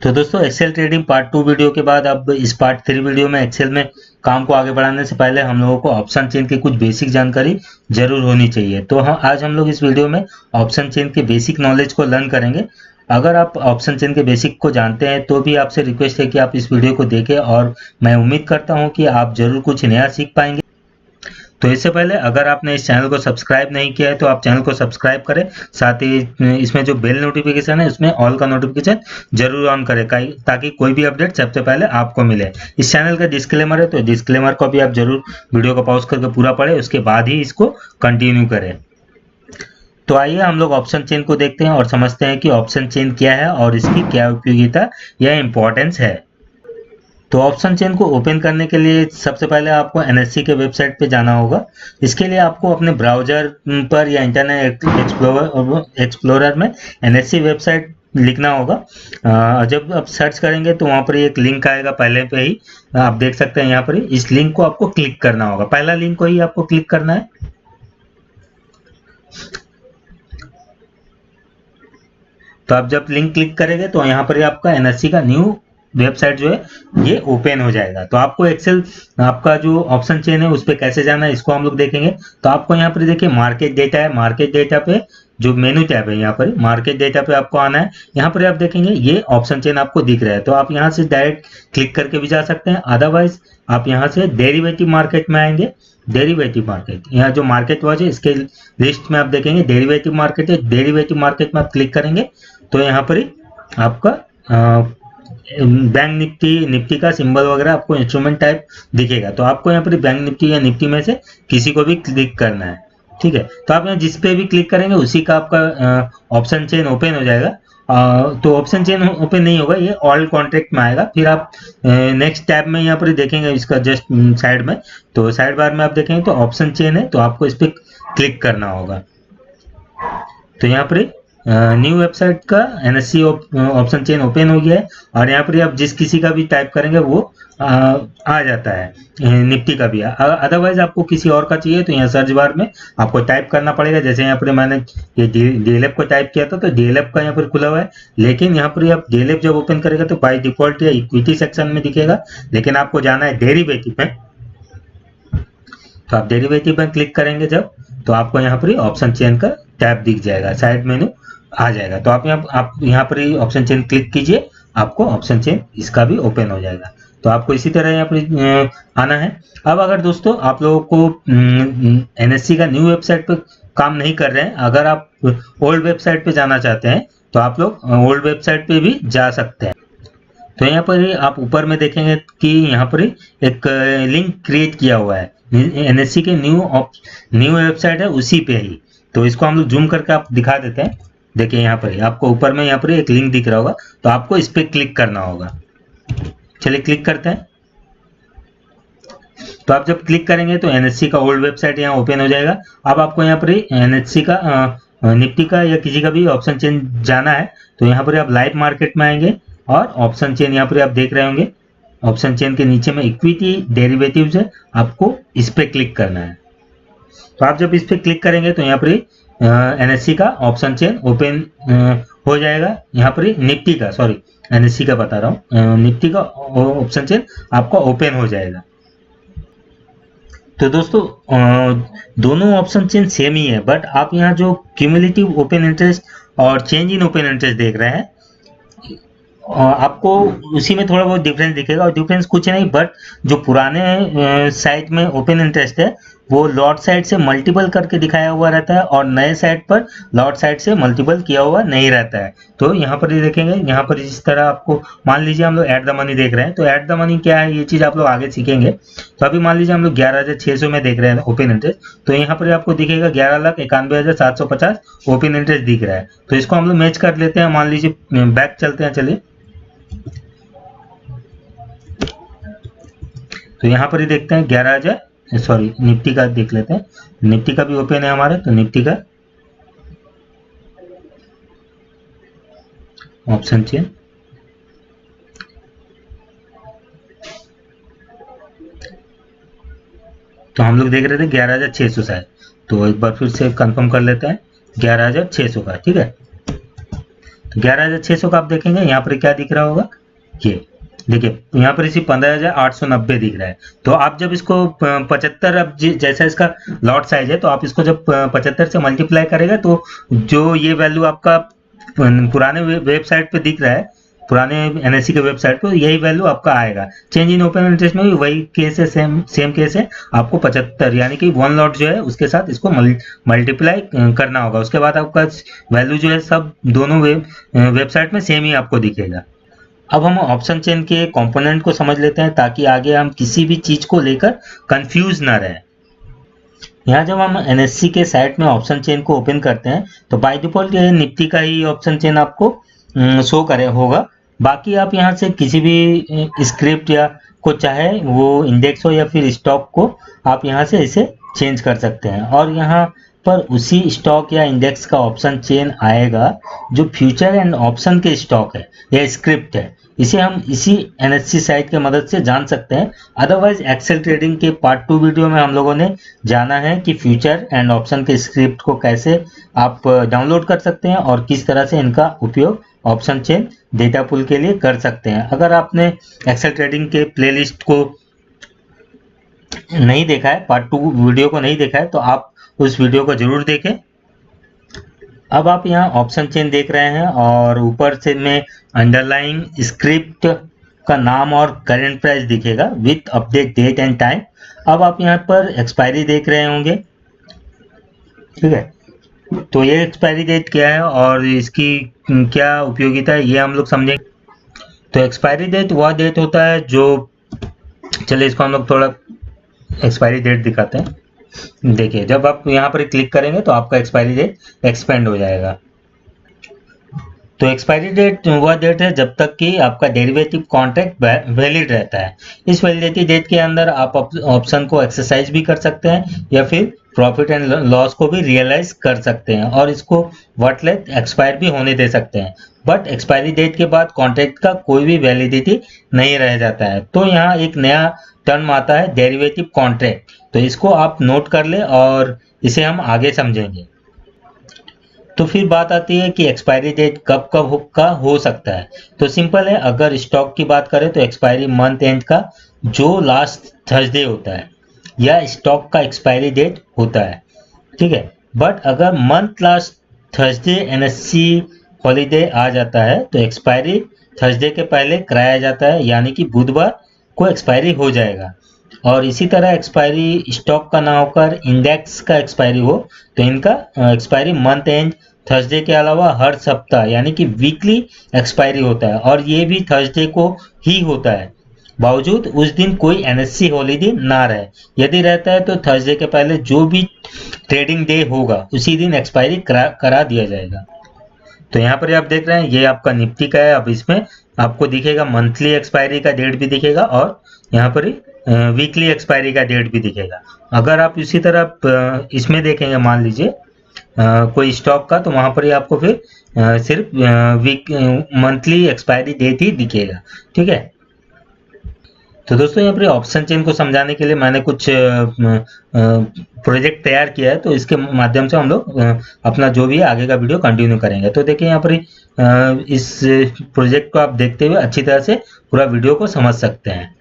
तो दोस्तों Excel trading part 2 video के बाद अब इस पार्ट 3 वीडियो में एक्सेल में काम को आगे बढ़ाने से पहले हम लोगों को ऑप्शन चेन की कुछ बेसिक जानकारी जरूर होनी चाहिए। तो आज हम लोग इस वीडियो में ऑप्शन चेन के बेसिक नॉलेज को लर्न करेंगे। अगर आप ऑप्शन चेन के बेसिक को जानते हैं तो भी आपसे रिक्वेस्ट है कि आप इस वीडियो को देखें और मैं उम्मीद करता हूँ कि आप जरूर कुछ नया सीख पाएंगे। तो इससे पहले अगर आपने इस चैनल को सब्सक्राइब नहीं किया है तो आप चैनल को सब्सक्राइब करें, साथ ही इसमें जो बेल नोटिफिकेशन है उसमें ऑल का नोटिफिकेशन जरूर ऑन करें ताकि कोई भी अपडेट सबसे पहले आपको मिले। इस चैनल का डिस्क्लेमर है तो डिस्क्लेमर को भी आप जरूर वीडियो को पॉज करके पूरा पढ़ें, उसके बाद ही इसको कंटिन्यू करें। तो आइए हम लोग ऑप्शन चेन को देखते हैं और समझते हैं कि ऑप्शन चेन क्या है और इसकी क्या उपयोगिता या इंपॉर्टेंस है। तो ऑप्शन चेन को ओपन करने के लिए सबसे पहले आपको एनएससी के वेबसाइट पे जाना होगा। इसके लिए आपको अपने ब्राउजर पर या इंटरनेट एक्सप्लोरर में एनएससी वेबसाइट लिखना होगा। जब आप सर्च करेंगे तो वहाँ पर एक लिंक आएगा, पहले पे ही आप देख सकते हैं। यहाँ पर इस लिंक को आपको क्लिक करना होगा, पहला लिंक को ही आपको क्लिक करना है। तो आप जब लिंक क्लिक करेंगे तो यहाँ पर आपका एनएससी का न्यू वेबसाइट जो है ये ओपन हो जाएगा। तो आपको एक्सेल आपका जो ऑप्शन चेन है उस पर कैसे जाना है इसको हम लोग देखेंगे। तो आपको यहाँ पर देखिए मार्केट डेटा है, मार्केट डेटा पे जो मेनू टैब है यहाँ पर मार्केट डेटा पे आपको आना है। यहाँ पर आप देखेंगे ये ऑप्शन चेन आपको दिख रहा है, तो आप यहाँ से डायरेक्ट क्लिक करके भी जा सकते हैं। अदरवाइज आप यहाँ से डेरिवेटिव मार्केट में आएंगे। डेरिवेटिव मार्केट, यहाँ जो मार्केट वॉच है इसके लिस्ट में आप देखेंगे डेरिवेटिव मार्केट है। डेरिवेटिव मार्केट में आप क्लिक करेंगे तो यहाँ पर ही आपका बैंक निफ्टी का सिंबल वगैरह आपको इंस्ट्रूमेंट टाइप दिखेगा। तो आपको यहाँ पर बैंक निफ्टी या निफ्टी में से किसी को भी क्लिक करना है, ठीक है। तो आप यहाँ जिस पे भी क्लिक करेंगे उसी का आपका ऑप्शन चेन ओपन हो जाएगा। तो ऑप्शन चेन ओपन नहीं होगा, ये ऑल कॉन्ट्रैक्ट में आएगा। फिर आप नेक्स्ट टैब में यहाँ पर देखेंगे इसका जस्ट साइड में, तो साइड बार में आप देखेंगे तो ऑप्शन चेन है, तो आपको इस पर क्लिक करना होगा। तो यहाँ पर न्यू वेबसाइट का एनएससी ऑप्शन चेन ओपन हो गया है और यहाँ पर आप जिस किसी का भी टाइप करेंगे वो आ जाता है, निफ्टी का भी। अदरवाइज आपको किसी और का चाहिए तो यहाँ सर्च बार में आपको टाइप करना पड़ेगा। जैसे यहाँ पर मैंने ये डीएलएफ को टाइप किया था तो डीएलएफ का यहाँ पर खुला हुआ है, लेकिन यहाँ पर आप डीएलएफ जब ओपन करेगा तो बाय डिफॉल्ट या इक्विटी सेक्शन में दिखेगा, लेकिन आपको जाना है डेरिवेटिव में। तो आप डेरिवेटिव में क्लिक करेंगे जब, तो आपको यहाँ पर ऑप्शन चेन का टैब दिख जाएगा, साइड मेन्यू आ जाएगा। तो आप यहाँ पर ही ऑप्शन चेन क्लिक कीजिए, आपको ऑप्शन चेन इसका भी ओपन हो जाएगा। तो आपको इसी तरह यहाँ पर आना है। अब अगर दोस्तों आप लोगों को एनएससी का न्यू वेबसाइट पर काम नहीं कर रहे हैं, अगर आप ओल्ड वेबसाइट पे जाना चाहते हैं तो आप लोग ओल्ड वेबसाइट पे भी जा सकते हैं। तो यहाँ पर आप ऊपर में देखेंगे कि यहाँ पर एक लिंक क्रिएट किया हुआ है, एनएससी के न्यू वेबसाइट है उसी पे ही। तो इसको हम लोग जूम करके आप दिखा देते हैं। देखिए यहाँ पर आपको ऊपर में यहाँ पर एक लिंक दिख रहा होगा, तो आपको इस पर क्लिक करना होगा। चलिए क्लिक करते हैं। तो आप जब क्लिक करेंगे तो एनएससी का ओल्ड वेबसाइट यहाँ ओपन हो जाएगा। अब आपको यहाँ पर एनएससी का निफ्टी का या किसी का भी ऑप्शन चेन जाना है, तो यहाँ पर आप लाइव मार्केट में आएंगे और ऑप्शन चेन यहाँ पर आप देख रहे होंगे, ऑप्शन चेन के नीचे में इक्विटी डेरिवेटिव्स है, आपको इस पर क्लिक करना है। तो आप जब इस पर क्लिक करेंगे तो यहाँ पर एनएससी का ऑप्शन चेन ओपन हो जाएगा। यहाँ पर निफ्टी का, सॉरी एनएससी का बता रहा हूँ, निफ्टी का ऑप्शन चेन आपका ओपन हो जाएगा। तो दोस्तों दोनों ऑप्शन चेन सेम ही है, बट आप यहाँ जो क्यूमुलेटिव ओपन इंटरेस्ट और चेंज इन ओपन इंटरेस्ट देख रहे हैं, आपको उसी में थोड़ा बहुत डिफरेंस दिखेगा। और डिफरेंस कुछ नहीं, बट जो पुराने साइट में ओपन इंटरेस्ट है वो लॉट साइड से मल्टीपल करके दिखाया हुआ रहता है और नए साइट पर लॉट साइड से मल्टीपल किया हुआ नहीं रहता है। तो यहाँ पर देखेंगे, यहाँ पर जिस तरह आपको मान लीजिए हम लोग एट द मनी देख रहे हैं, तो एट द मनी क्या है ये चीज़ आप लोग आगे सीखेंगे। तो अभी मान लीजिए हम लोग 11,600 में देख रहे हैं ओपन इंटरेस्ट, तो यहाँ पर आपको दिखेगा 11,91,750 ओपन इंटरेस्ट दिख रहा है। तो इसको हम लोग मैच कर लेते हैं। मान लीजिए बैक चलते हैं, चलिए। तो यहाँ पर ही देखते हैं 11,000, सॉरी निफ्टी का देख लेते हैं, निफ्टी का भी ओपन है हमारा। तो निफ्टी का ऑप्शन चेन, तो हम लोग देख रहे थे 11,600 शायद, तो एक बार फिर से कंफर्म कर लेते हैं 11,600 का, ठीक है। तो 11,600 का आप देखेंगे यहाँ पर क्या दिख रहा होगा, ये देखिए यहाँ पर इसी 15,890 दिख रहा है। तो आप जब इसको 75, अब जैसा इसका लॉट साइज है तो आप इसको जब 75 से मल्टीप्लाई करेगा तो जो ये वैल्यू आपका पुराने वेबसाइट पे दिख रहा है, पुराने एनएससी के वेबसाइट पे, यही वैल्यू आपका आएगा। चेंज इन ओपन इंटरेस्ट में भी वही केस है, सेम केस है। आपको 75 यानी कि 1 लॉट जो है उसके साथ इसको मल्टीप्लाई करना होगा। उसके बाद आपका वैल्यू जो है सब दोनों वेबसाइट में सेम ही आपको दिखेगा। अब हम ऑप्शन चेन के कंपोनेंट को समझ लेते हैं ताकि आगे हम किसी भी चीज को लेकर कंफ्यूज ना रहे। यहाँ जब हम एनएससी के साइट में ऑप्शन चेन को ओपन करते हैं तो बाय डिफॉल्ट ये निफ्टी का ही ऑप्शन चेन आपको शो करे होगा। बाकी आप यहाँ से किसी भी स्क्रिप्ट या को चाहे वो इंडेक्स हो या फिर स्टॉक को आप यहाँ से इसे चेंज कर सकते हैं। और यहाँ पर उसी स्टॉक या इंडेक्स का ऑप्शन चेन आएगा जो फ्यूचर एंड ऑप्शन के स्टॉक है या स्क्रिप्ट है। इसे हम इसी एनएससी साइट की मदद से जान सकते हैं। अदरवाइज एक्सेल ट्रेडिंग के पार्ट 2 वीडियो में हम लोगों ने जाना है कि फ्यूचर एंड ऑप्शन के स्क्रिप्ट को कैसे आप डाउनलोड कर सकते हैं और किस तरह से इनका उपयोग ऑप्शन चेन डेटा पुल के लिए कर सकते हैं। अगर आपने एक्सेल ट्रेडिंग के प्लेलिस्ट को नहीं देखा है, पार्ट 2 वीडियो को नहीं देखा है, तो आप उस वीडियो को जरूर देखें। अब आप यहाँ ऑप्शन चेन देख रहे हैं और ऊपर से में अंडरलाइंग स्क्रिप्ट का नाम और करंट प्राइस दिखेगा with update date and time. अब आप यहाँ पर एक्सपायरी देख रहे होंगे, ठीक है। तो ये एक्सपायरी डेट क्या है और इसकी क्या उपयोगिता है ये हम लोग समझेंगे। तो एक्सपायरी डेट वह डेट होता है जो, चलिए इसको हम लोग थोड़ा एक्सपायरी डेट दिखाते हैं। देखिए जब आप यहाँ पर क्लिक करेंगे तो आपका एक्सपायरी डेट एक्सपेंड हो जाएगा। तो एक्सपायरी डेट वह डेट है जब तक कि आपका डेरिवेटिव कॉन्ट्रैक्ट वैलिड रहता है। इस वैलिडिटी डेट के अंदर आप ऑप्शन को एक्सरसाइज भी कर सकते हैं या फिर प्रॉफिट एंड लॉस को भी रियलाइज कर सकते हैं और इसको वर्टलेस एक्सपायर भी होने दे सकते हैं। बट एक्सपायरी डेट के बाद कॉन्ट्रैक्ट का कोई भी वैलिडिटी नहीं रह जाता है। तो यहाँ एक नया टर्म आता है डेरिवेटिव कॉन्ट्रैक्ट, तो इसको आप नोट कर ले और इसे हम आगे समझेंगे। तो फिर बात आती है कि एक्सपायरी डेट कब कब का हो सकता है। तो सिंपल है, अगर स्टॉक की बात करें तो एक्सपायरी मंथ एंड का जो लास्ट थर्सडे होता है या स्टॉक का एक्सपायरी डेट होता है, ठीक है। बट अगर month last Thursday NSC holiday आ जाता है तो एक्सपायरी थर्सडे के पहले कराया जाता है, यानी कि बुधवार को एक्सपायरी हो जाएगा। और इसी तरह एक्सपायरी स्टॉक का ना होकर इंडेक्स का एक्सपायरी हो तो इनका एक्सपायरी मंथ एंड थर्सडे के अलावा हर सप्ताह यानी कि वीकली एक्सपायरी होता है और ये भी थर्सडे को ही होता है, बावजूद उस दिन कोई एनएससी हॉलीडे ना रहे। यदि रहता है तो थर्सडे के पहले जो भी ट्रेडिंग डे होगा उसी दिन एक्सपायरी करा दिया जाएगा। तो यहाँ पर आप देख रहे हैं ये आपका निफ्टी का है। अब इसमें आपको दिखेगा मंथली एक्सपायरी का डेट भी दिखेगा और यहाँ पर वीकली एक्सपायरी का डेट भी दिखेगा। अगर आप इसी तरह इसमें देखेंगे, मान लीजिए कोई स्टॉक का, तो वहाँ पर ही आपको फिर सिर्फ मंथली एक्सपायरी डेट ही दिखेगा, ठीक है। तो दोस्तों यहाँ पर ऑप्शन चेन को समझाने के लिए मैंने कुछ प्रोजेक्ट तैयार किया है, तो इसके माध्यम से हम लोग अपना जो भी आगे का वीडियो कंटिन्यू करेंगे। तो देखिए यहाँ पर इस प्रोजेक्ट को आप देखते हुए अच्छी तरह से पूरा वीडियो को समझ सकते हैं।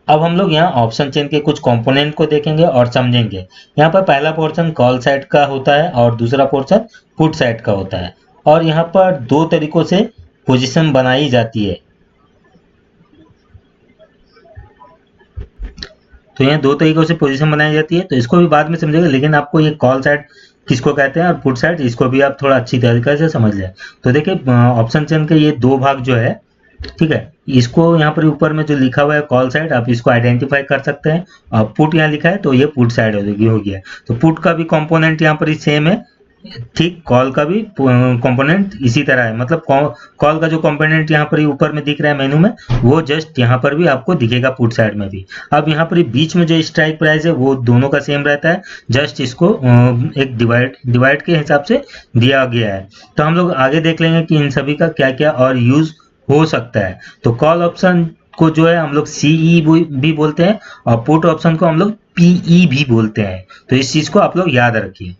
अब हम लोग यहाँ ऑप्शन चेन के कुछ कंपोनेंट को देखेंगे और समझेंगे। यहाँ पर पहला पोर्शन कॉल साइड का होता है और दूसरा पोर्शन पुट साइड का होता है। और यहाँ पर दो तरीकों से पोजीशन बनाई जाती है। तो यहाँ दो तरीकों से पोजीशन बनाई जाती है, तो इसको भी बाद में समझेंगे, लेकिन आपको ये कॉल साइड किसको कहते हैं और पुट साइड इसको भी आप थोड़ा अच्छी तरीके से समझ लें। तो देखिए ऑप्शन चेन के ये दो भाग जो है, ठीक है, इसको यहाँ पर ऊपर में जो लिखा हुआ है कॉल साइड, आप इसको आइडेंटिफाई कर सकते हैं। और पुट यहाँ लिखा है तो ये पुट साइड हो गया। तो पुट का भी कंपोनेंट यहाँ पर सेम है, ठीक, कॉल का भी कंपोनेंट इसी तरह है। मतलब कॉल का जो कंपोनेंट यहाँ पर ऊपर में दिख रहा है मेनू में, वो जस्ट यहाँ पर भी आपको दिखेगा पुट साइड में भी। अब यहाँ पर बीच में जो स्ट्राइक प्राइस है वो दोनों का सेम रहता है, जस्ट इसको एक डिवाइड के हिसाब से दिया गया है। तो हम लोग आगे देख लेंगे कि इन सभी का क्या क्या और यूज हो सकता है। तो कॉल ऑप्शन को जो है हम लोग सीई भी बोलते हैं और पुट ऑप्शन को हम लोग पीई भी बोलते हैं। तो इस चीज को आप लोग याद रखिए।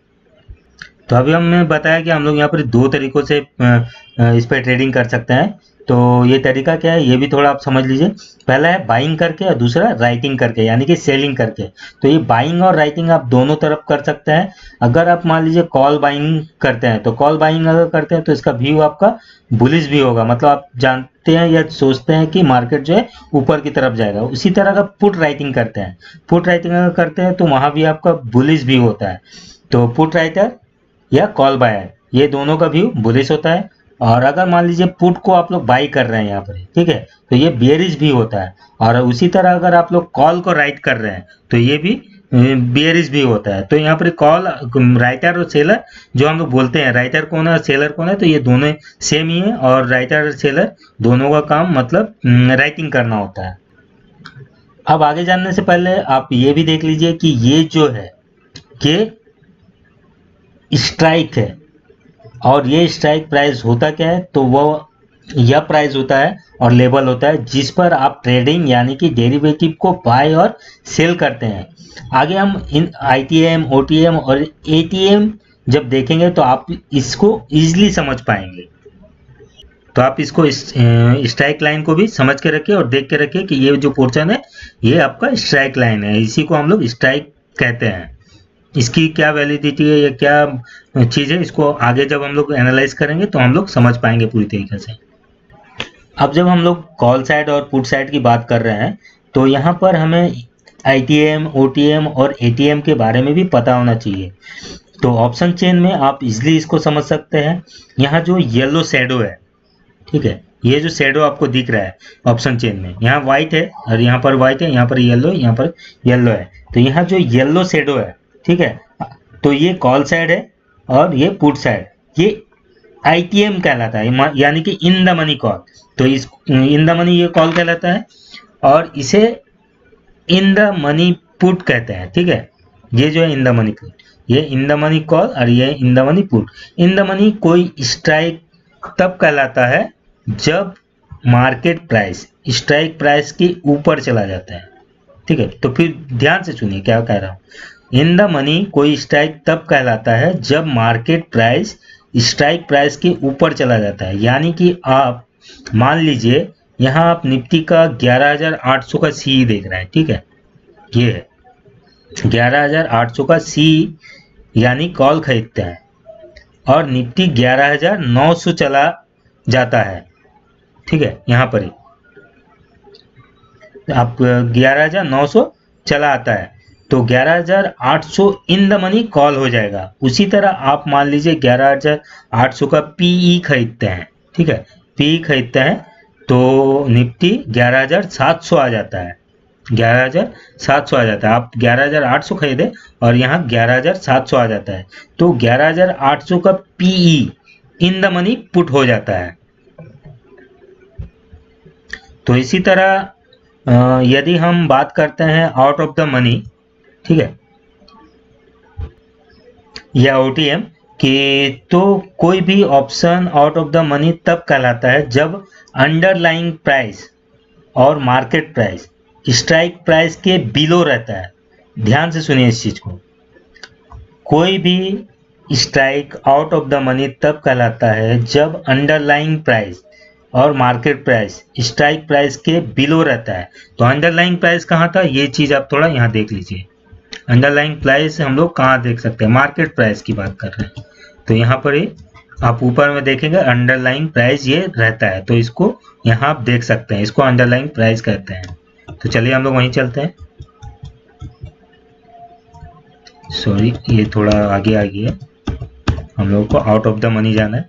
तो अभी हमने बताया कि हम लोग यहाँ पर दो तरीकों से इस पर ट्रेडिंग कर सकते हैं। तो ये तरीका क्या है ये भी थोड़ा आप समझ लीजिए। पहला है बाइंग करके और दूसरा राइटिंग करके यानी कि सेलिंग करके। तो ये बाइंग और राइटिंग आप दोनों तरफ कर सकते हैं। अगर आप मान लीजिए कॉल बाइंग करते हैं तो कॉल बाइंग अगर करते हैं तो इसका व्यू आपका बुलिश भी होगा, मतलब आप जानते हैं या सोचते हैं कि मार्केट जो है ऊपर की तरफ जाएगा। उसी तरह का पुट राइटिंग करते हैं, पुट राइटिंग अगर करते हैं तो वहां भी आपका बुलिश भी होता है। तो पुट राइटर या कॉल बायर ये दोनों का व्यू बुलिश होता है। और अगर मान लीजिए पुट को आप लोग बाई कर रहे हैं यहाँ पर, ठीक है, तो ये बेयरिश भी होता है। और उसी तरह अगर आप लोग कॉल को राइट कर रहे हैं तो ये भी बेयरिश भी होता है। तो यहाँ पर कॉल राइटर और सेलर जो हम लोग बोलते हैं, राइटर कौन है और सेलर कौन है, तो ये दोनों सेम ही है। और राइटर और सेलर दोनों का काम मतलब राइटिंग करना होता है। अब आगे जानने से पहले आप ये भी देख लीजिए कि ये जो है कि स्ट्राइक है। और ये स्ट्राइक प्राइस होता क्या है, तो वो यह प्राइस होता है और लेवल होता है जिस पर आप ट्रेडिंग यानी कि डेरिवेटिव को बाय और सेल करते हैं। आगे हम इन आईटीएम, ओटीएम और एटीएम जब देखेंगे तो आप इसको इजीली समझ पाएंगे। तो आप इसको स्ट्राइक लाइन को भी समझ के रखिए और देख के रखिए कि ये जो पोर्शन है ये आपका स्ट्राइक लाइन है, इसी को हम लोग स्ट्राइक कहते हैं। इसकी क्या वैलिडिटी है या क्या चीज़ है, इसको आगे जब हम लोग एनालाइज करेंगे तो हम लोग समझ पाएंगे पूरी तरीके से। अब जब हम लोग कॉल साइड और पुट साइड की बात कर रहे हैं तो यहाँ पर हमें आईटीएम, ओटीएम और एटीएम के बारे में भी पता होना चाहिए। तो ऑप्शन चेन में आप इजिली इसको समझ सकते हैं। यहाँ जो येलो शेडो है, ठीक है, ये जो शेडो आपको दिख रहा है ऑप्शन चेन में, यहाँ व्हाइट है और यहाँ पर व्हाइट है, यहाँ पर येलो है, यहाँ पर येलो है। तो यहाँ जो येलो शेडो है, ठीक है, तो ये कॉल साइड है और ये पुट साइड, ये आईटीएम कहलाता है यानी कि इन द मनी कॉल। तो इस इन द मनी ये कॉल कहलाता है और इसे इन द मनी पुट कहते हैं, ठीक है। ये जो है इन द मनी पुट, ये इन द मनी कॉल और ये इन the money put. In the money कोई स्ट्राइक तब कहलाता है जब मार्केट प्राइस स्ट्राइक प्राइस के ऊपर चला जाता है, ठीक है। तो फिर ध्यान से सुनिए क्या कह रहा हूँ। इन द मनी कोई स्ट्राइक तब कहलाता है जब मार्केट प्राइस स्ट्राइक प्राइस के ऊपर चला जाता है। यानी कि आप मान लीजिए यहाँ आप निफ्टी का 11,800 का सी देख रहे हैं, ठीक है, ये है 11,800 का सी यानी कॉल खरीदते हैं और निफ्टी 11,900 चला जाता है, ठीक है। यहाँ पर ही आप 11,900 चला आता है तो 11,800 इन द मनी कॉल हो जाएगा। उसी तरह आप मान लीजिए 11,800 का पीई खरीदते हैं, ठीक है, पीई खरीदते हैं तो निफ्टी 11,700 आ जाता है, 11,700 आ जाता है। आप 11,800 खरीदे और यहाँ 11,700 आ जाता है तो 11,800 का PE in the money put हो जाता है। तो इसी तरह यदि हम बात करते हैं आउट ऑफ द मनी, ठीक है, या ओटीएम कि तो कोई भी option out of the money तब कहलाता है जब अंडरलाइंग प्राइस और मार्केट प्राइस स्ट्राइक प्राइस के बिलो रहता है। ध्यान से सुनिए इस चीज को। कोई भी strike out of the money तब कहलाता है जब अंडरलाइंग प्राइस और मार्केट प्राइस स्ट्राइक प्राइस के बिलो रहता है। तो अंडरलाइंग प्राइस कहाँ था, ये चीज आप थोड़ा यहाँ देख लीजिए। अंडरलाइंग प्राइस हम लोग कहाँ देख सकते हैं, मार्केट प्राइस की बात कर रहे हैं। तो यहाँ पर ही आप ऊपर में देखेंगे अंडरलाइंग प्राइस ये रहता है, तो इसको यहाँ आप देख सकते हैं, इसको अंडरलाइंग प्राइस कहते हैं। तो चलिए हम लोग वहीं चलते हैं। सॉरी ये थोड़ा आगे आ गया, हम लोगों को आउट ऑफ द मनी जाना है,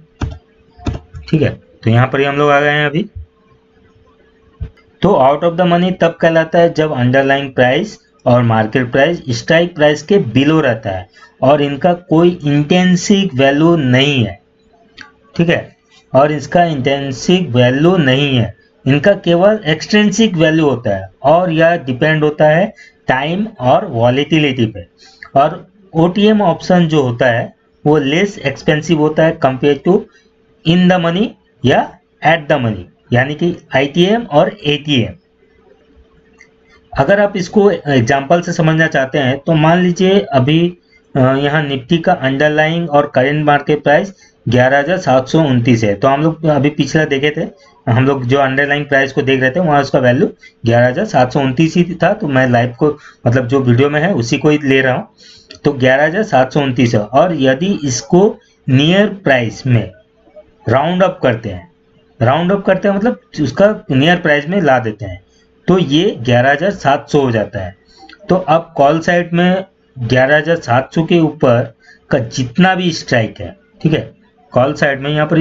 ठीक है। तो यहाँ पर ही हम लोग आ गए हैं अभी। तो आउट ऑफ द मनी तब कहलाता है जब अंडरलाइंग प्राइस और मार्केट प्राइस स्ट्राइक प्राइस के बिलो रहता है और इनका कोई इंटेंसिव वैल्यू नहीं है, ठीक है, और इसका इंटेंसिव वैल्यू नहीं है, इनका केवल एक्सट्रिंसिक वैल्यू होता है और यह डिपेंड होता है टाइम और वॉलेटिलिटी पे। और ओटीएम ऑप्शन जो होता है वो लेस एक्सपेंसिव होता है compare to in the money या एट द मनी, यानी कि आईटीएम और एटीएम। अगर आप इसको एग्जांपल से समझना चाहते हैं तो मान लीजिए अभी यहाँ निफ्टी का अंडरलाइंग और करेंट मार्केट प्राइस 11,729 है। तो हम लोग अभी पिछला देखे थे, हम लोग जो अंडरलाइंग प्राइस को देख रहे थे वहाँ उसका वैल्यू 11,729 ही था। तो मैं लाइव को मतलब जो वीडियो में है उसी को ही ले रहा हूँ। तो 11,729 है, और यदि इसको नियर प्राइस में राउंड अप करते हैं, मतलब उसका नियर प्राइस में ला देते हैं, तो ये 11,700 हो जाता है। तो अब कॉल साइड में 11,700 के ऊपर का जितना भी स्ट्राइक है, ठीक है, कॉल साइड में यहाँ पर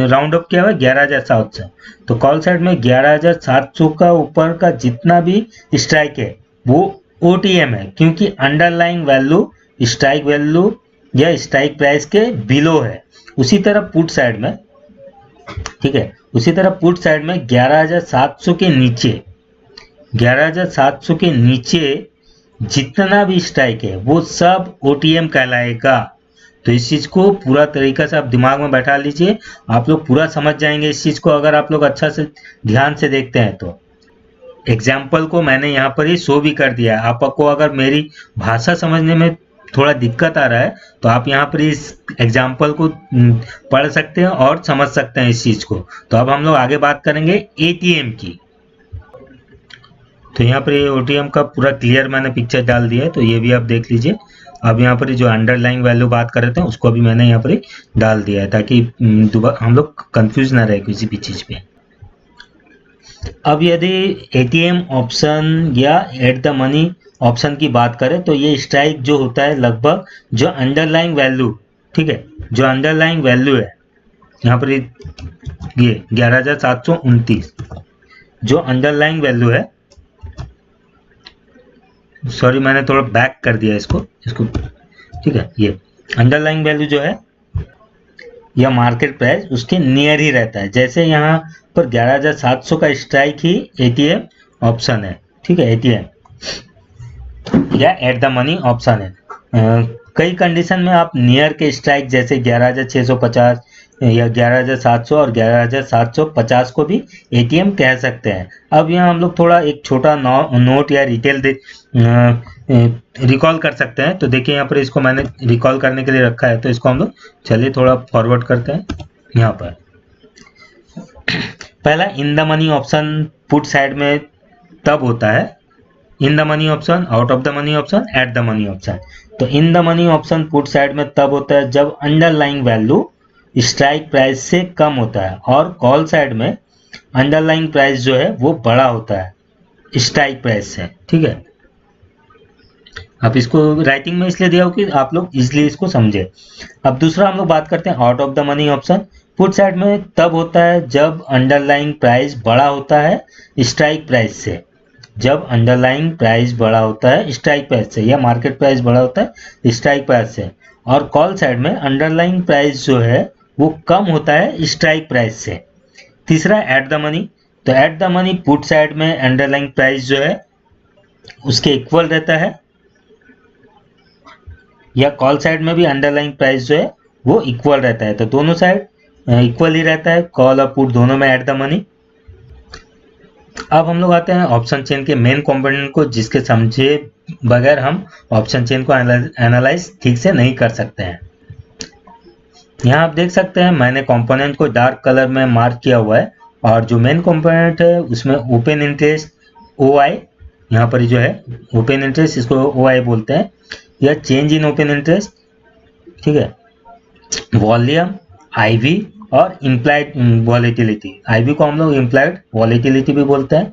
राउंड अप किया हुआ है 11,700, तो कॉल साइड में 11,700 का ऊपर का जितना भी स्ट्राइक है वो OTM है, क्योंकि अंडरलाइंग वैल्यू स्ट्राइक वैल्यू या स्ट्राइक प्राइस के बिलो है। उसी तरह पुट साइड में, ठीक है, उसी तरह पुट साइड में 11,700 के नीचे, 11,700 के नीचे जितना भी स्ट्राइक है वो सब OTM कहलाएगा। तो इस चीज को पूरा तरीका से आप दिमाग में बैठा लीजिए, आप लोग पूरा समझ जाएंगे इस चीज को अगर आप लोग अच्छा से ध्यान से देखते हैं। तो एग्जाम्पल को मैंने यहाँ पर ही शो भी कर दिया है। आपको अगर मेरी भाषा समझने में थोड़ा दिक्कत आ रहा है तो आप यहाँ पर इस एग्जाम्पल को पढ़ सकते हैं और समझ सकते हैं इस चीज को। तो अब हम लोग आगे बात करेंगे ATM की। तो यहाँ पर ये OTM का पूरा क्लियर मैंने पिक्चर डाल दिया है, तो ये भी आप देख लीजिए। अब यहाँ पर जो अंडरलाइंग वैल्यू बात कर रहे थे उसको भी मैंने यहाँ पर डाल दिया है, ताकि हम लोग कंफ्यूज ना रहे किसी भी चीज पे। अब यदि ATM ऑप्शन या एट द मनी ऑप्शन की बात करें तो ये स्ट्राइक जो होता है लगभग जो अंडरलाइंग वैल्यू, ठीक है, जो अंडरलाइंग वैल्यू है यहाँ पर ये 11,729 जो अंडरलाइंग वैल्यू है, सॉरी मैंने थोड़ा बैक कर दिया इसको, ठीक है, ये अंडरलाइंग वैल्यू जो है या मार्केट प्राइस उसके नियर ही रहता है। जैसे यहाँ पर 11,700 का स्ट्राइक ही ATM ऑप्शन है, ठीक है, ATM या एट द मनी ऑप्शन है। कई कंडीशन में आप नियर के स्ट्राइक जैसे 11,650 या 11,700 और 11,750 को भी ATM कह सकते हैं। अब यहाँ हम लोग थोड़ा एक छोटा नोट या डिटेल रिकॉल कर सकते हैं। तो देखिए यहाँ पर इसको मैंने रिकॉल करने के लिए रखा है, तो इसको हम लोग चलिए थोड़ा फॉरवर्ड करते हैं। यहाँ पर पहला in the money option put side में तब होता है, in the money option, out of the money option, at the money option. तो in the money option put side में तब होता है जब अंडरलाइंग वैल्यू स्ट्राइक प्राइस से कम होता है, और कॉल साइड में अंडरलाइंग प्राइस जो है वो बड़ा होता है स्ट्राइक प्राइस से, ठीक है। अब इसको राइटिंग में इसलिए दिया हो कि आप लोग इसलिए इसको समझे। अब दूसरा हम लोग बात करते हैं out of the money option. Put side में तब होता है जब अंडरलाइंग प्राइस बड़ा होता है स्ट्राइक प्राइस से, जब अंडरलाइंग प्राइस बड़ा होता है स्ट्राइक प्राइस से या मार्केट प्राइस बड़ा होता है स्ट्राइक प्राइस से, और कॉल साइड में अंडरलाइंग प्राइस जो है वो कम होता है स्ट्राइक प्राइस से। तीसरा एट द मनी। तो eight the money put side में अंडरलाइंग प्राइस जो है उसके इक्वल रहता है, या कॉल साइड में भी अंडरलाइंग प्राइस जो है वो इक्वल रहता है। तो दोनों साइड इक्वल ही रहता है, कॉल और पुट दोनों में एट द मनी। अब हम लोग आते हैं ऑप्शन चेन के मेन कंपोनेंट को, जिसके समझे बगैर हम ऑप्शन चेन को एनालाइज ठीक से नहीं कर सकते हैं। यहाँ आप देख सकते हैं मैंने कंपोनेंट को डार्क कलर में मार्क किया हुआ है, और जो मेन कंपोनेंट है उसमें ओपन इंटरेस्ट OI, यहाँ पर जो है ओपन इंटरेस्ट इसको OI बोलते हैं, या चेंज इन ओपन इंटरेस्ट, ठीक है, वॉल्यूम, IV और इम्प्लाइड वॉलेटिलिटी। IV को हम लोग इम्प्लाइड वॉलेटिलिटी भी बोलते हैं,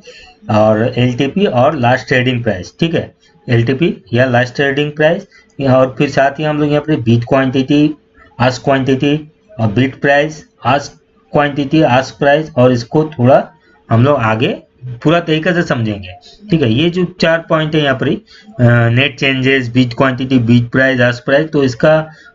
और LTP और लास्ट ट्रेडिंग प्राइस, ठीक है, LTP या लास्ट ट्रेडिंग प्राइस। और फिर साथ ही हम लोग यहाँ पर बीट क्वांटिटी, आस्क क्वांटिटी और bid price, ask quantity, ask price, और इसको थोड़ा हम लोग आगे पूरा तरीके से समझेंगे, ठीक है। ये जो 4 पॉइंट है यहाँ पर net changes, bid quantity, bid price, ask price, तो इसका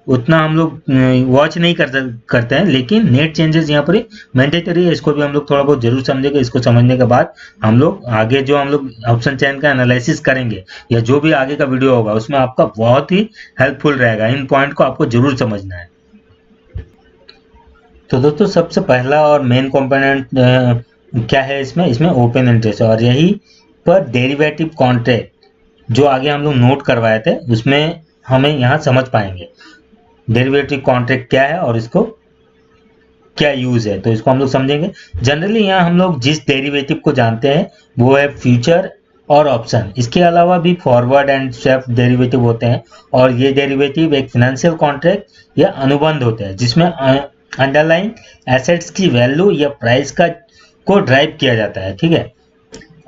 उतना हम लोग वॉच नहीं करते हैं, लेकिन नेट चेंजेस यहाँ पर मैंडेटरी है, इसको भी हम लोग थोड़ा बहुत जरूर समझेंगे। इसको समझने के बाद हम लोग आगे जो हम लोग ऑप्शन चेन का एनालिसिस करेंगे या जो भी आगे का वीडियो होगा उसमें आपका बहुत ही हेल्पफुल रहेगा। इन पॉइंट को आपको जरूर समझना है। तो दोस्तों सबसे पहला और मेन कंपोनेंट क्या है इसमें ओपन इंटरेस्ट, और यही पर डेरिवेटिव कॉन्ट्रैक्ट जो आगे हम लोग नोट करवाए थे उसमें हमें यहाँ समझ पाएंगे डेरिवेटिव कॉन्ट्रैक्ट क्या है और इसको क्या यूज है, तो इसको हम लोग समझेंगे। जनरली यहाँ हम लोग जिस डेरिवेटिव को जानते हैं वो है फ्यूचर और ऑप्शन। इसके अलावा भी फॉरवर्ड एंड स्वैप डेरिवेटिव होते हैं, और ये डेरिवेटिव एक फाइनेंशियल कॉन्ट्रैक्ट या अनुबंध होता है जिसमें अंडरलाइन एसेट्स की वैल्यू या प्राइस का को ड्राइव किया जाता है, ठीक है।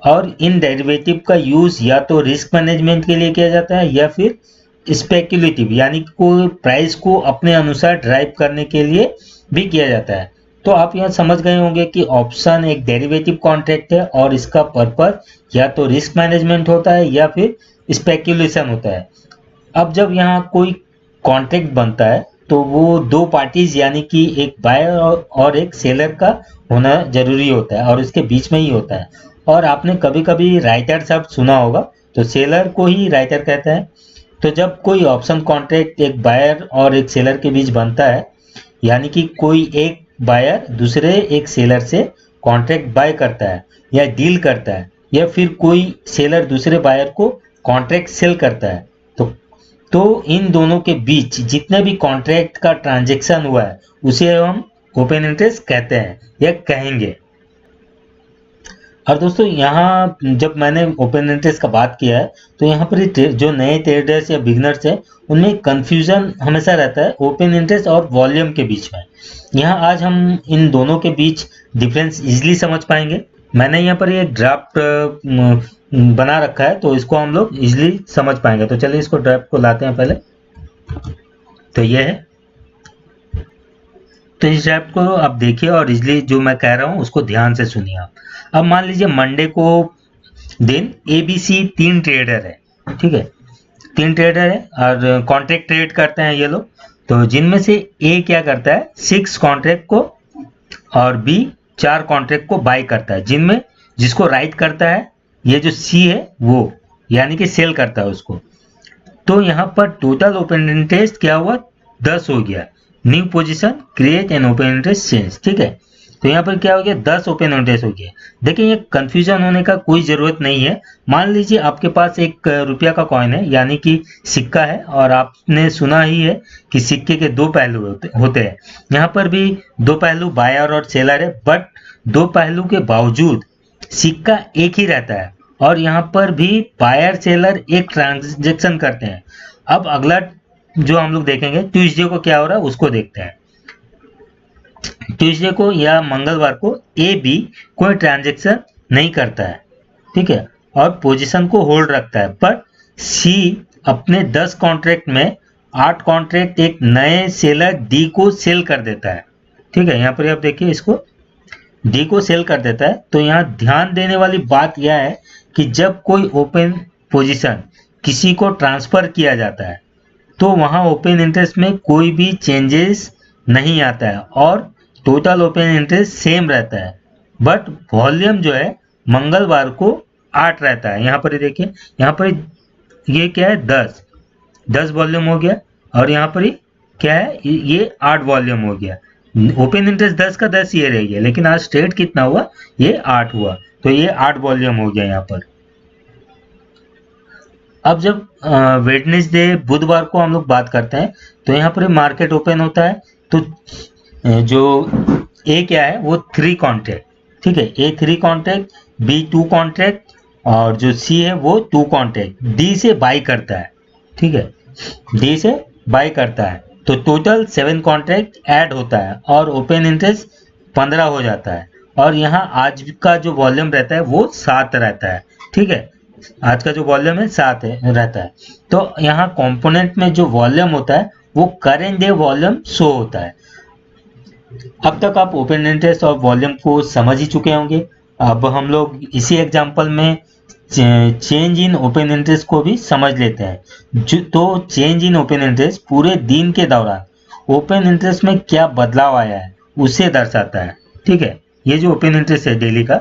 और इन डेरिवेटिव का यूज या तो रिस्क मैनेजमेंट के लिए किया जाता है या फिर स्पेक्युलेटिव यानी कोई प्राइस को अपने अनुसार ड्राइव करने के लिए भी किया जाता है। तो आप यहाँ समझ गए होंगे कि ऑप्शन एक डेरिवेटिव कॉन्ट्रैक्ट है और इसका पर्पस या तो रिस्क मैनेजमेंट होता है या फिर स्पेक्युलेशन होता है। अब जब यहाँ कोई कॉन्ट्रैक्ट बनता है तो वो दो पार्टीज यानी कि एक बायर और एक सेलर का होना जरूरी होता है और इसके बीच में ही होता है। और आपने कभी कभी राइटर शब्द सुना होगा, तो सेलर को ही राइटर कहते हैं। तो जब कोई ऑप्शन कॉन्ट्रैक्ट एक बायर और एक सेलर के बीच बनता है, यानी कि कोई एक बायर दूसरे एक सेलर से कॉन्ट्रैक्ट बाय करता है या डील करता है, या फिर कोई सेलर दूसरे बायर को कॉन्ट्रैक्ट सेल करता है, तो इन दोनों के बीच जितने भी कॉन्ट्रैक्ट का ट्रांजैक्शन हुआ है उसे हम ओपन इंटरेस्ट कहते हैं या कहेंगे। और दोस्तों यहाँ जब मैंने ओपन इंटरेस्ट का बात किया है तो यहाँ पर जो नए ट्रेडर्स या बिगनर्स हैं उनमें कंफ्यूजन हमेशा रहता है ओपन इंटरेस्ट और वॉल्यूम के बीच में। यहाँ आज हम इन दोनों के बीच डिफरेंस इजीली समझ पाएंगे। मैंने यहाँ पर एक ड्राफ्ट बना रखा है तो इसको हम लोग इजीली समझ पाएंगे। तो चलिए इसको ड्राफ्ट को लाते हैं पहले। तो ये है, तो इस ड्राफ्ट को आप देखिए और इजीली जो मैं कह रहा हूँ उसको ध्यान से सुनिए आप। अब मान लीजिए मंडे को दिन ABC 3 ट्रेडर है, ठीक है, 3 ट्रेडर है और कॉन्ट्रैक्ट ट्रेड करते हैं ये लोग। तो जिनमें से A क्या करता है 6 कॉन्ट्रैक्ट को और B 4 कॉन्ट्रैक्ट को बाय करता है, जिनमें जिसको राइट करता है ये जो C है वो, यानी कि सेल करता है उसको। तो यहाँ पर टोटल ओपन इंटरेस्ट क्या हुआ 10 हो गया। New position create an open interest change, ठीक है। तो यहाँ पर क्या हो गया 10 ओपन इंटरेस्ट हो गया। देखिए ये कंफ्यूजन होने का कोई जरूरत नहीं है। मान लीजिए आपके पास एक रुपया का कॉइन है यानी कि सिक्का है, और आपने सुना ही है कि सिक्के के दो पहलू होते हैं। यहाँ पर भी दो पहलू बायर और सेलर है, बट दो पहलू के बावजूद सिक्का एक ही रहता है और यहाँ पर भी बायर सेलर एक ट्रांजेक्शन करते हैं। अब अगला जो हम लोग देखेंगे ट्यूसडे को क्या हो रहा है उसको देखते हैं। ट्यूसडे को या मंगलवार को AB कोई ट्रांजैक्शन नहीं करता है, ठीक है, और पोजीशन को होल्ड रखता है। पर C अपने 10 कॉन्ट्रैक्ट में 8 कॉन्ट्रैक्ट एक नए सेलर D को सेल कर देता है, ठीक है। यहाँ पर आप देखिए इसको D को सेल कर देता है। तो यहाँ ध्यान देने वाली बात यह है कि जब कोई ओपन पोजीशन किसी को ट्रांसफर किया जाता है तो वहां ओपन इंटरेस्ट में कोई भी चेंजेस नहीं आता है और टोटल ओपन इंटरेस्ट सेम रहता है। बट वॉल्यूम जो है मंगलवार को 8 रहता है। यहाँ पर देखिए, यहाँ पर ये क्या है 10 वॉल्यूम हो गया, और यहाँ पर क्या है ये 8 वॉल्यूम हो गया। ओपन इंटरेस्ट 10 का 10 ये रह गया, लेकिन आज ट्रेड कितना हुआ ये 8 हुआ, तो ये 8 वॉल्यूम हो गया यहाँ पर। अब जब वेडनेसडे बुधवार को हम लोग बात करते हैं तो यहाँ पर मार्केट ओपन होता है। तो जो A क्या है वो 3 कॉन्ट्रैक्ट, ठीक है, A 3 कॉन्ट्रैक्ट, B 2 कॉन्ट्रैक्ट और जो C है वो 2 कॉन्ट्रैक्ट D से बाई करता है, ठीक है, D से बाई करता है। तो टोटल 7 कॉन्ट्रैक्ट ऐड होता है और ओपन इंटरेस्ट 15 हो जाता है। और यहाँ आज का जो वॉल्यूम रहता है वो 7 रहता है, ठीक है, आज का जो वॉल्यूम है 7 रहता है। तो यहाँ कंपोनेंट में जो वॉल्यूम होता है वो करेंट डे वॉल्यूम शो होता है। अब तक आप ओपन इंटरेस्ट और वॉल्यूम को समझ ही चुके होंगे। अब हम लोग इसी एग्जांपल में चेंज इन ओपन इंटरेस्ट को भी समझ लेते हैं। तो चेंज इन ओपन इंटरेस्ट पूरे दिन के दौरान ओपन इंटरेस्ट में क्या बदलाव आया है उसे दर्शाता है, ठीक है। ये जो ओपन इंटरेस्ट है डेली का,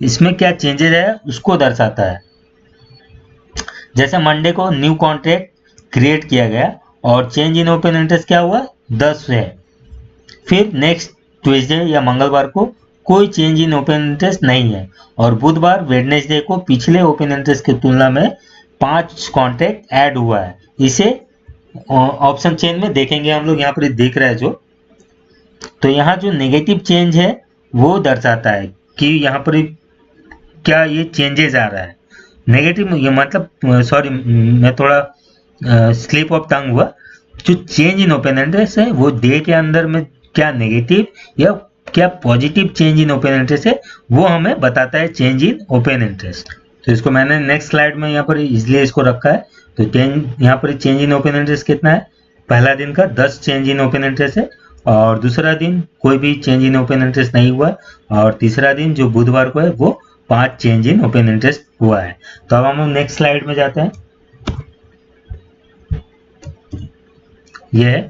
इसमें क्या चेंजेस है उसको दर्शाता है। जैसे मंडे को न्यू कॉन्ट्रैक्ट क्रिएट किया गया और चेंज इन ओपन इंटरेस्ट क्या हुआ 10 है। फिर नेक्स्ट ट्यूसडे या मंगलवार को कोई चेंज इन ओपन इंटरेस्ट नहीं है, और बुधवार वेडनेसडे को पिछले ओपन इंटरेस्ट की तुलना में 5 कॉन्ट्रैक्ट ऐड हुआ है। इसे ऑप्शन चेन में देखेंगे हम लोग, यहाँ पर देख रहे हैं जो, तो यहाँ जो नेगेटिव चेंज है वो दर्शाता है कि यहाँ पर क्या ये चेंजेस आ रहा है। नेगेटिव ये मतलब, सॉरी मैं थोड़ा स्लिप ऑफ टंग हुआ। जो चेंज इन ओपन इंटरेस्ट है वो डे के अंदर में क्या नेगेटिव या क्या positive change in open interest है, वो हमें बताता है चेंज इन ओपन इंटरेस्ट। तो इसको मैंने नेक्स्ट स्लाइड में यहाँ पर इसलिए इसको रखा है। तो यहाँ पर चेंज इन ओपन इंटरेस्ट कितना है, पहला दिन का 10 चेंज इन ओपन इंटरेस्ट है, और दूसरा दिन कोई भी चेंज इन ओपन इंटरेस्ट नहीं हुआ, और तीसरा दिन जो बुधवार को है वो 5 चेंज इन ओपन इंटरेस्ट हुआ है। तो अब हम नेक्स्ट स्लाइड में जाते हैं। ये है,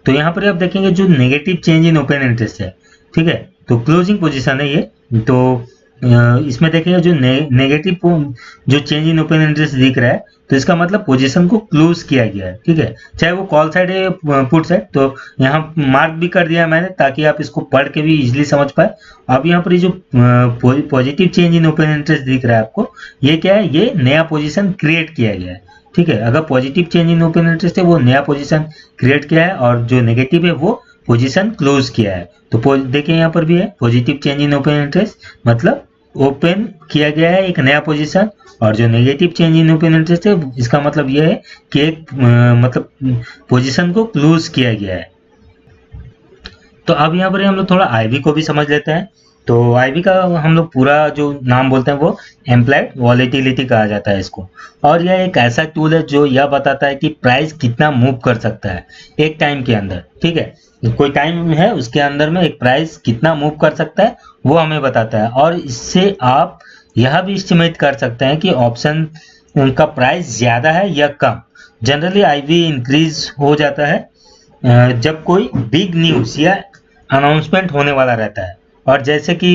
तो यहाँ पर आप देखेंगे जो negative change in open interest है, ठीक है, तो क्लोजिंग पोजीशन है ये। तो इसमें देखेंगे जो नेगेटिव जो चेंज इन ओपन इंटरेस्ट दिख रहा है, तो इसका मतलब पोजीशन को क्लोज किया गया है, ठीक है, चाहे वो कॉल साइड है या पुट साइड। तो यहाँ मार्क भी कर दिया मैंने ताकि आप इसको पढ़ के भी इजीली समझ पाए। अब यहाँ पर जो positive change in open interest दिख रहा है आपको, ये क्या है, ये नया पोजीशन क्रिएट किया गया है, ठीक है। अगर positive change in open interest है वो नया पोजीशन क्रिएट किया है, और जो नेगेटिव है वो पोजीशन क्लोज किया है। तो देखिए यहाँ पर भी है positive change in open interest, मतलब ओपन किया गया है एक नया पोजीशन, और जो negative change in open interest है इसका मतलब यह है कि एक मतलब पोजीशन को क्लोज किया गया है। तो अब यहाँ पर हम लोग थोड़ा आईवी को भी समझ लेते हैं। तो आईवी का हम लोग पूरा जो नाम बोलते हैं वो एम्प्लाइड वॉलेटिलिटी कहा जाता है इसको, और यह एक ऐसा टूल है जो यह बताता है कि प्राइस कितना मूव कर सकता है एक टाइम के अंदर, ठीक है। कोई टाइम है उसके अंदर में एक प्राइस कितना मूव कर सकता है वो हमें बताता है, और इससे आप यह भी एस्टिमेट कर सकते हैं कि ऑप्शन का प्राइस ज़्यादा है या कम। जनरली आईवी इंक्रीज हो जाता है जब कोई बिग न्यूज़ या अनाउंसमेंट होने वाला रहता है, और जैसे कि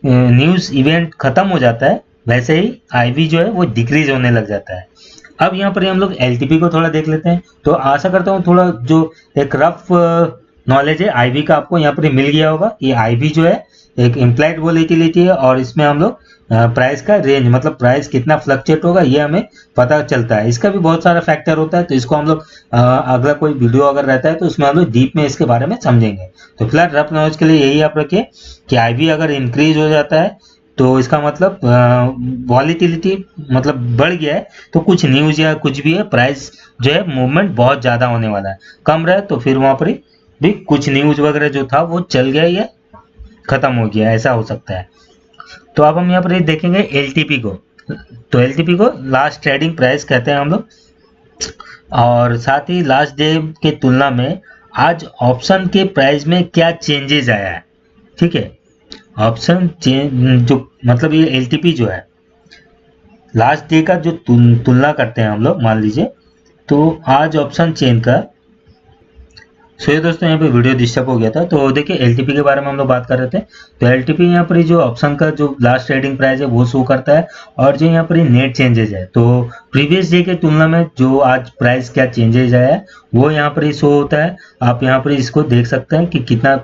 न्यूज़ इवेंट ख़त्म हो जाता है वैसे ही आईवी जो है वो डिक्रीज होने लग जाता है। अब यहाँ पर हम लोग एलटीपी को थोड़ा देख लेते हैं। तो आशा करता हूँ थोड़ा जो एक रफ नॉलेज है आईवी का आपको यहाँ पर मिल गया होगा कि आईवी जो है एक इम्प्लाइड वॉलेटिलिटी है, और इसमें हम लोग प्राइस का रेंज मतलब प्राइस कितना फ्लक्चुएट होगा ये हमें पता चलता है। इसका भी बहुत सारा फैक्टर होता है, तो इसको हम लोग अगला कोई वीडियो अगर रहता है तो उसमें हम लोग डीप में इसके बारे में समझेंगे। तो फिलहाल रफ नॉलेज के लिए यही आप रखिए कि आईवी अगर इंक्रीज हो जाता है तो इसका मतलब वॉलेटिलिटी मतलब बढ़ गया है, तो कुछ न्यूज़ या कुछ भी है प्राइस जो है मूवमेंट बहुत ज़्यादा होने वाला है। कम रहे तो फिर वहाँ पर भी कुछ न्यूज़ वगैरह जो था वो चल गया या खत्म हो गया, ऐसा हो सकता है। तो अब हम यहाँ पर देखेंगे एलटीपी को। तो एलटीपी को लास्ट ट्रेडिंग प्राइस कहते हैं हम लोग, और साथ ही लास्ट डे के तुलना में आज ऑप्शन के प्राइस में क्या चेंजेस आया है, ठीक है। ऑप्शन चेंज जो मतलब ये एलटीपी जो है लास्ट डे का जो तुलना करते हैं हम लोग, मान लीजिए तो आज ऑप्शन चेन का। सो ये दोस्तों यहाँ पे वीडियो डिस्टर्ब हो गया था। तो देखिए एलटीपी के बारे में हम लोग बात कर रहे थे। तो एलटीपी यहाँ पर जो ऑप्शन का जो लास्ट ट्रेडिंग प्राइस है वो शो करता है, और जो यहाँ पर नेट चेंजेस है तो प्रीवियस डे के तुलना में जो आज प्राइस क्या चेंजेस आया है वो यहाँ पर शो होता है। आप यहाँ पर इसको देख सकते हैं कि कितना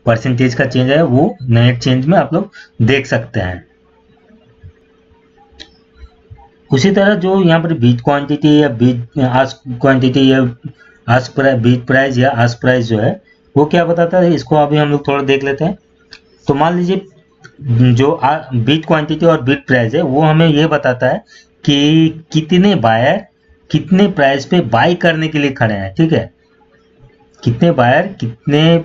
परसेंटेज का चेंज है, वो नेट चेंज में आप लोग देख सकते हैं। उसी तरह जो यहाँ पर बीट क्वांटिटी या बीट आस्क क्वांटिटी या आस्क बीट प्राइस या आस्क प्राइस जो है वो क्या बताता है, इसको अभी हम लोग थोड़ा देख लेते हैं। तो मान लीजिए जो बीट क्वांटिटी और बीट प्राइस है वो हमें ये बताता है कि कितने बायर कितने प्राइस पे बाई करने के लिए खड़े हैं, ठीक है, कितने बायर कितने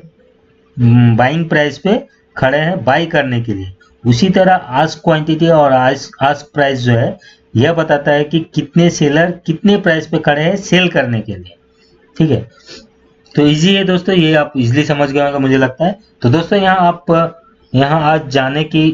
बाइंग प्राइस पे खड़े हैं बाई करने के लिए। उसी तरह आस्क क्वांटिटी और आस्क प्राइस जो है यह बताता है कि कितने सेलर कितने प्राइस पे खड़े हैं सेल करने के लिए, ठीक है। तो इजी है दोस्तों, ये आप इजीली समझ गए होंगे मुझे लगता है। तो दोस्तों यहाँ आज जाने की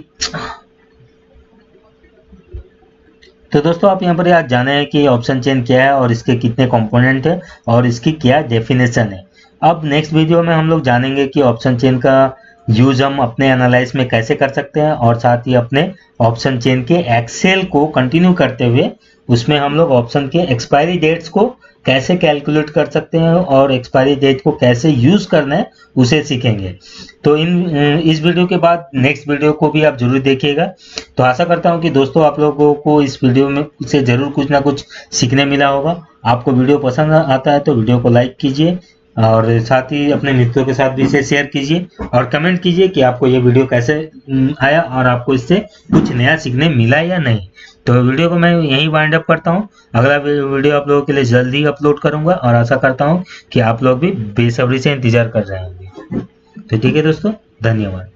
तो दोस्तों आप यहाँ पर आज जाने हैं कि ऑप्शन चेन क्या है और इसके कितने कंपोनेंट है और इसकी क्या डेफिनेशन है। अब नेक्स्ट वीडियो में हम लोग जानेंगे कि ऑप्शन चेन का यूज हम अपने एनालाइज में कैसे कर सकते हैं, और साथ ही अपने ऑप्शन चेन के एक्सेल को कंटिन्यू करते हुए उसमें हम लोग ऑप्शन के एक्सपायरी डेट्स को कैसे कैलकुलेट कर सकते हैं और एक्सपायरी डेट को कैसे यूज करना है उसे सीखेंगे। तो इस वीडियो के बाद नेक्स्ट वीडियो को भी आप जरूर देखिएगा। तो आशा करता हूं कि दोस्तों आप लोगों को इस वीडियो में से जरूर कुछ ना कुछ सीखने मिला होगा। आपको वीडियो पसंद आता है तो वीडियो को लाइक कीजिए और साथ ही अपने मित्रों के साथ भी इसे शेयर कीजिए और कमेंट कीजिए कि आपको ये वीडियो कैसे आया और आपको इससे कुछ नया सीखने मिला या नहीं। तो वीडियो को मैं यहीं वाइंड अप करता हूँ। अगला वीडियो आप लोगों के लिए जल्दी अपलोड करूंगा और आशा करता हूँ कि आप लोग भी बेसब्री से इंतजार कर रहे होंगे। तो ठीक है दोस्तों, धन्यवाद।